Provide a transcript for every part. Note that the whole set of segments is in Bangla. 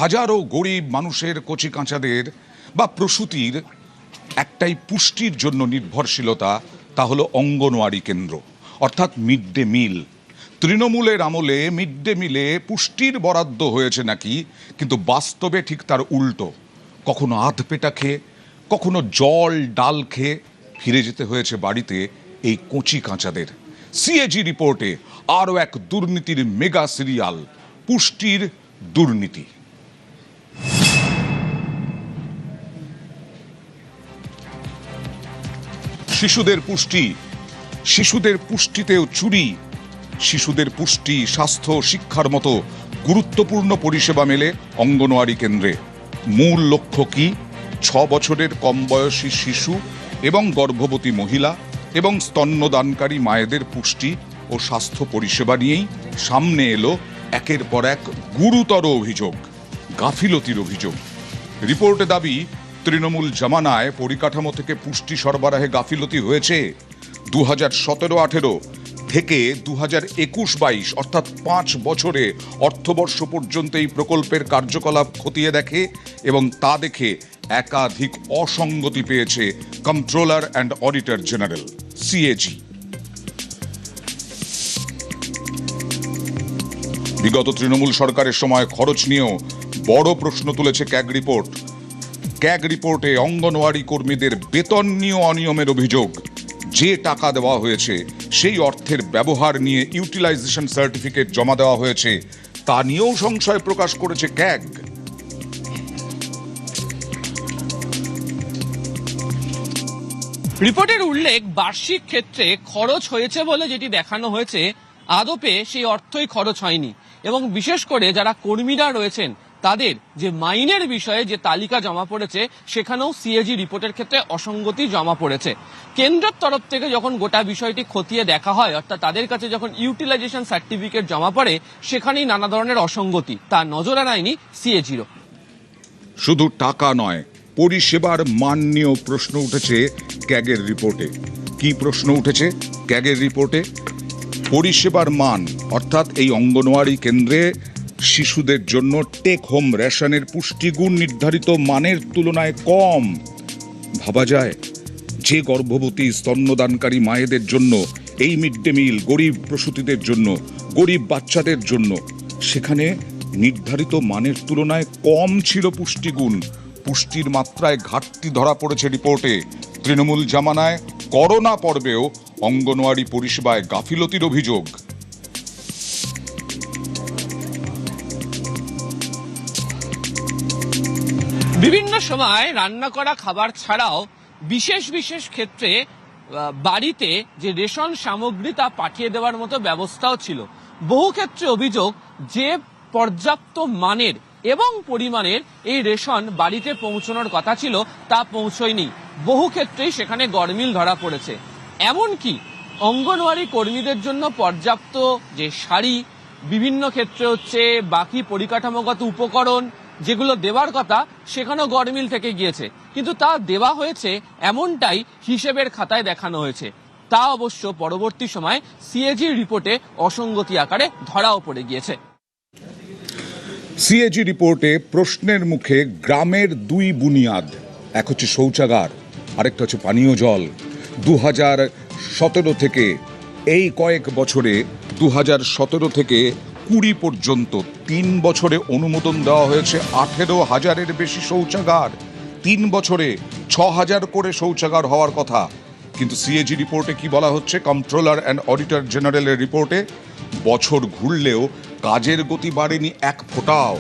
হাজারো গরিব মানুষের কচি কাঁচাদের বা প্রসূতির একটাই পুষ্টির জন্য নির্ভরশীলতা, তা হলো অঙ্গনওয়াড়ি কেন্দ্র অর্থাৎ মিড ডে মিল। তৃণমূলের আমলে মিড ডে মিলে পুষ্টির বরাদ্দ হয়েছে নাকি, কিন্তু বাস্তবে ঠিক তার উল্টো। কখনো আধপেটা খেয়ে, কখনো জল ডাল খেয়ে ফিরে যেতে হয়েছে বাড়িতে এই কচি কাঁচাদের। সিএজি রিপোর্টে আরও এক দুর্নীতির মেগা সিরিয়াল, পুষ্টির দুর্নীতি। শিশুদের পুষ্টিতেও চুরি। শিশুদের পুষ্টি, স্বাস্থ্য, শিক্ষার মতো গুরুত্বপূর্ণ পরিষেবা মেলে অঙ্গনওয়াড়ি কেন্দ্রে। মূল লক্ষ্য কি? 6 বছরের কম বয়সী শিশু এবং গর্ভবতী মহিলা এবং স্তন্যদানকারী মায়েদের পুষ্টি ও স্বাস্থ্য পরিষেবা নিয়েই সামনে এলো একের পর এক গুরুতর অভিযোগ, গাফিলতির অভিযোগ। রিপোর্টে দাবি, তৃণমূল জামানায় পরিকাঠামো থেকে পুষ্টি সরবরাহে গাফিলতি হয়েছে। 2017-18 থেকে 2021-22 অর্থাৎ 5 বছরে অর্থবর্ষ পর্যন্ত এই প্রকল্পের কার্যকলাপ খতিয়ে দেখে এবং তা দেখে একাধিক অসঙ্গতি পেয়েছে controller and auditor general CAG. বিগত তৃণমূল সরকারের সময় খরচ নিয়েও বড় প্রশ্ন তুলেছে ক্যাগ রিপোর্ট। ক্যাগ রিপোর্টে অঙ্গনওয়াড়ি কর্মীদের বেতন নিয়ে অনিয়মের অভিযোগ। যে টাকা দেওয়া হয়েছে সেই অর্থের ব্যবহার নিয়ে ইউটিলাইজেশন সার্টিফিকেট জমা দেওয়া হয়েছে, তা নিয়েও সংশয় প্রকাশ করেছে ক্যাগ। রিপোর্টের উল্লেখ, বার্ষিক ক্ষেত্রে খরচ হয়েছে বলে যেটি দেখানো হয়েছে, আদপে সেই অর্থই খরচ হয়নি। এবং বিশেষ করে যারা কর্মীরা রয়েছেন তাদের যে মাইনের বিষয়ে যে তালিকা জমা পড়েছে, সেখানেও সিএজি রিপোর্টের ক্ষেত্রে অসঙ্গতি জমা পড়েছে। কেন্দ্রের তরফ থেকে যখন গোটা বিষয়টি খতিয়ে দেখা হয়, অর্থাৎ তাদের কাছে যখন ইউটিলাইজেশন সার্টিফিকেট জমা পড়ে, সেখানেই নানা ধরনের অসঙ্গতি, তা নজর আনায়নি সিএজিরও। শুধু টাকা নয়, পরিষেবার মান নিয়েও প্রশ্ন উঠেছে ক্যাগের রিপোর্টে। কি প্রশ্ন উঠেছে ক্যাগের রিপোর্টে? পরিষেবার মান, অর্থাৎ এই অঙ্গনওয়াড়ি কেন্দ্রে শিশুদের জন্য টেক হোম রেশনের পুষ্টিগুণ নির্ধারিত মানের তুলনায় কম। ভাবা যায়, যে গর্ভবতী স্তন্যদানকারী মায়েদের জন্য এই মিড ডে মিল, গরিব প্রসূতিদের জন্য, গরিব বাচ্চাদের জন্য, সেখানে নির্ধারিত মানের তুলনায় কম ছিল পুষ্টিগুণ। পুষ্টির মাত্রায় ঘাটতি ধরা পড়েছে রিপোর্টে। তৃণমূল জামানায় করোনা পর্বেও অঙ্গনওয়াড়ি পরিষেবায় গাফিলতির অভিযোগ। বিভিন্ন সময় রান্না করা খাবার ছাড়াও বিশেষ বিশেষ ক্ষেত্রে বাড়িতে যে রেশন সামগ্রী তা পাঠিয়ে দেওয়ার মতো ব্যবস্থাও ছিল। বহু ক্ষেত্রে অভিযোগ যে পর্যাপ্ত মানের এবং পরিমাণের এই রেশন বাড়িতে পৌঁছানোর কথা ছিল, তা পৌঁছয়নি। বহু ক্ষেত্রেই সেখানে গরমিল ধরা পড়েছে। এমনকি অঙ্গনওয়াড়ি কর্মীদের জন্য পর্যাপ্ত যে শাড়ি, বিভিন্ন ক্ষেত্রে হচ্ছে বাকি পরিকাঠামোগত উপকরণ যেগুলো দেওয়ার কথা, সেখানেও গরমিল থেকে গিয়েছে। কিন্তু তা দেওয়া হয়েছে এমনটাই হিসেবের খাতায় দেখানো হয়েছে। তা অবশ্য পরবর্তী সময় সিএজি রিপোর্টে অসঙ্গতি আকারে ধরাও পড়ে গিয়েছে। সিএজি রিপোর্টে প্রশ্নের মুখে গ্রামের 2 বুনিয়াদ, এক হচ্ছে শৌচাগার, আরেকটা হচ্ছে পানীয় জল। 2017 থেকে এই কয়েক বছরে 2017 থেকে 20 পর্যন্ত 3 বছরে অনুমোদন দেওয়া হয়েছে 18,000-এর বেশি শৌচাগার। 3 বছরে 6,000 করে শৌচাগার হওয়ার কথা। কিন্তু সিএজি রিপোর্টে কি বলা হচ্ছে? কন্ট্রোলার অ্যান্ড অডিটর জেনারেলের রিপোর্টে বছর ঘুরলেও কাজের গতি বাড়েনি এক ফোঁটাও।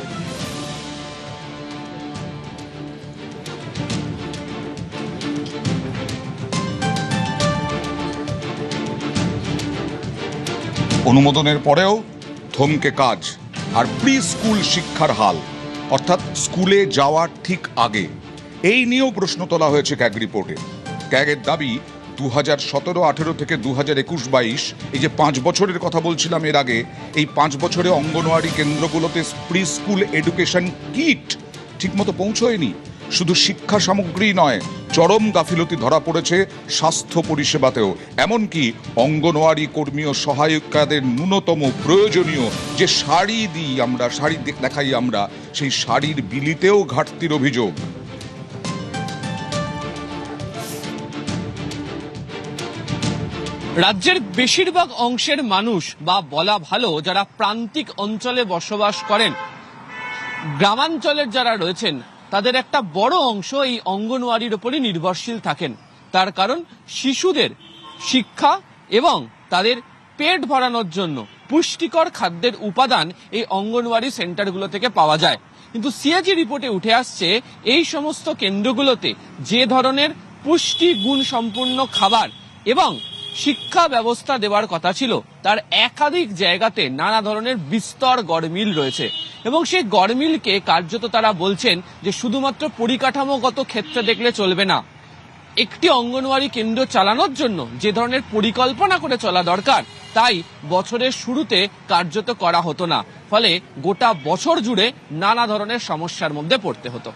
অনুমোদনের পরেও থমকে কাজ। আর প্রি স্কুল শিক্ষার হাল, অর্থাৎ স্কুলে যাওয়ার ঠিক আগে, এই নিয়েও প্রশ্ন তোলা হয়েছে ক্যাগ রিপোর্টে। ক্যাগের দাবি, 2017-18 থেকে 2021-22 এই যে 5 বছরের কথা বলছিলাম এর আগে, এই 5 বছরে অঙ্গনওয়াড়ি কেন্দ্রগুলোতে প্রি স্কুল এডুকেশন কিট ঠিকমতো পৌঁছয়নি। শুধু শিক্ষা সামগ্রী নয়, চরম গাফিলতি ধরা পড়েছে স্বাস্থ্য পরিষেবাতেও। এমনকি অঙ্গনওয়াড়ি কর্মী ও সহায়িকাদের ন্যূনতম প্রয়োজনীয় যে শাড়ি দিই আমরা, শাড়ি দেখাই আমরা, সেই শাড়ির বিলিতেও ঘাটতির অভিযোগ। রাজ্যের বেশিরভাগ অংশের মানুষ, বা বলা ভালো যারা প্রান্তিক অঞ্চলে বসবাস করেন, গ্রামাঞ্চলের যারা রয়েছেন, তাদের একটা বড় অংশ এই অঙ্গনওয়াড়ির উপরই নির্ভরশীল থাকেন। তার কারণ শিশুদের শিক্ষা এবং তাদের পেট ভরানোর জন্য পুষ্টিকর খাদ্যের উপাদান এই অঙ্গনওয়াড়ি সেন্টারগুলো থেকে পাওয়া যায়। কিন্তু সিএজি রিপোর্টে উঠে আসছে এই সমস্ত কেন্দ্রগুলোতে যে ধরনের পুষ্টি গুণ সম্পূর্ণ খাবার এবং শিক্ষা ব্যবস্থা দেওয়ার কথা ছিল, তার একাধিক জায়গাতে নানা ধরনের বিস্তর গড়মিল রয়েছে। এবং সেই গড়মিলকে কার্যত তারা বলছেন যে শুধুমাত্র পরিকাঠামোগত ক্ষেত্রে দেখলে চলবে না, একটি অঙ্গনওয়াড়ি কেন্দ্র চালানোর জন্য যে ধরনের পরিকল্পনা করে চলা দরকার, তাই বছরের শুরুতে কার্যত করা হতো না। ফলে গোটা বছর জুড়ে নানা ধরনের সমস্যার মধ্যে পড়তে হতো।